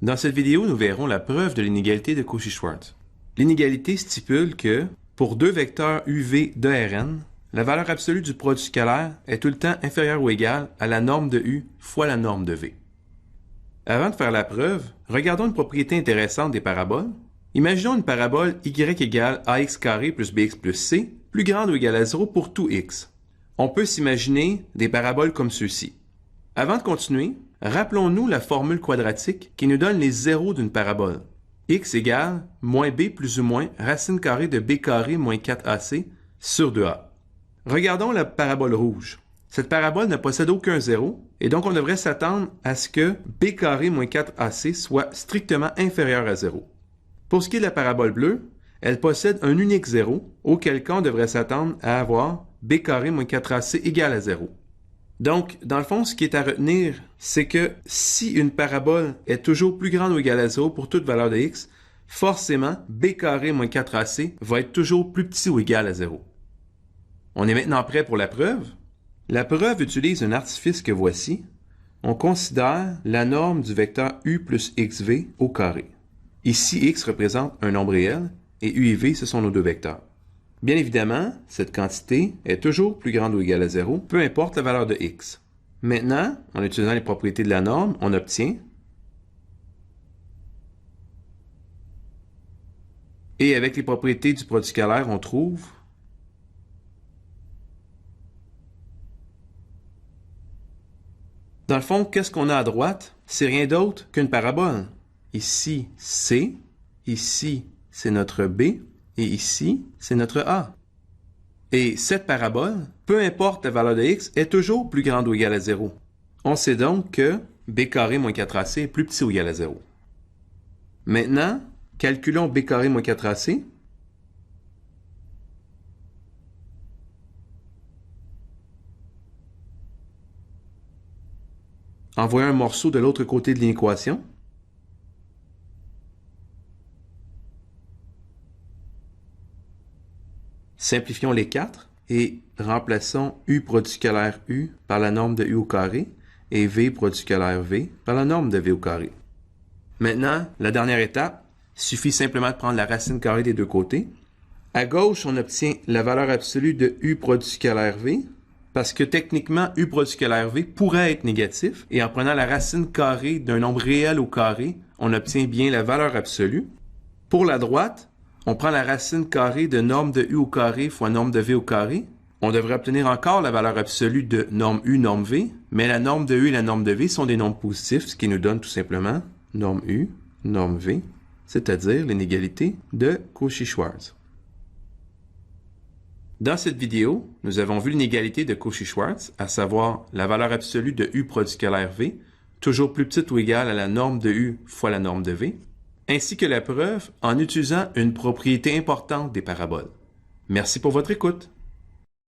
Dans cette vidéo, nous verrons la preuve de l'inégalité de Cauchy-Schwarz. L'inégalité stipule que, pour deux vecteurs UV de Rn, la valeur absolue du produit scalaire est tout le temps inférieure ou égale à la norme de U fois la norme de V. Avant de faire la preuve, regardons une propriété intéressante des paraboles. Imaginons une parabole y égale ax carré plus bx plus c, plus grande ou égale à 0 pour tout x. On peut s'imaginer des paraboles comme ceux-ci. Avant de continuer, rappelons-nous la formule quadratique qui nous donne les zéros d'une parabole. X égale moins b plus ou moins racine carrée de b carré moins 4ac sur 2a. Regardons la parabole rouge. Cette parabole ne possède aucun zéro, et donc on devrait s'attendre à ce que b carré moins 4ac soit strictement inférieur à 0. Pour ce qui est de la parabole bleue, elle possède un unique zéro, auquel cas on devrait s'attendre à avoir b carré moins 4ac égale à 0. Donc, dans le fond, ce qui est à retenir, c'est que si une parabole est toujours plus grande ou égale à 0 pour toute valeur de x, forcément, b carré moins 4ac va être toujours plus petit ou égal à 0. On est maintenant prêt pour la preuve. La preuve utilise un artifice que voici. On considère la norme du vecteur u plus xv au carré. Ici, x représente un nombre réel et u et v, ce sont nos deux vecteurs. Bien évidemment, cette quantité est toujours plus grande ou égale à 0, peu importe la valeur de x. Maintenant, en utilisant les propriétés de la norme, on obtient et avec les propriétés du produit scalaire, on trouve dans le fond, qu'est-ce qu'on a à droite? C'est rien d'autre qu'une parabole. Ici, C, ici, c'est notre B, et ici, c'est notre A. Et cette parabole, peu importe la valeur de x, est toujours plus grande ou égale à 0. On sait donc que b carré moins 4ac est plus petit ou égal à 0. Maintenant, calculons b carré moins 4ac. Envoyons un morceau de l'autre côté de l'équation. Simplifions les 4 et remplaçons u produit scalaire u par la norme de u au carré et v produit scalaire v par la norme de v au carré. Maintenant, la dernière étape, il suffit simplement de prendre la racine carrée des deux côtés. À gauche, on obtient la valeur absolue de u produit scalaire v parce que techniquement, u produit scalaire v pourrait être négatif et en prenant la racine carrée d'un nombre réel au carré, on obtient bien la valeur absolue. Pour la droite, on prend la racine carrée de norme de u au carré fois norme de v au carré. On devrait obtenir encore la valeur absolue de norme u, norme v, mais la norme de u et la norme de v sont des nombres positifs, ce qui nous donne tout simplement norme u, norme v, c'est-à-dire l'inégalité de Cauchy-Schwarz. Dans cette vidéo, nous avons vu l'inégalité de Cauchy-Schwarz, à savoir la valeur absolue de u produit scalaire v, toujours plus petite ou égale à la norme de u fois la norme de v, ainsi que la preuve en utilisant une propriété importante des paraboles. Merci pour votre écoute.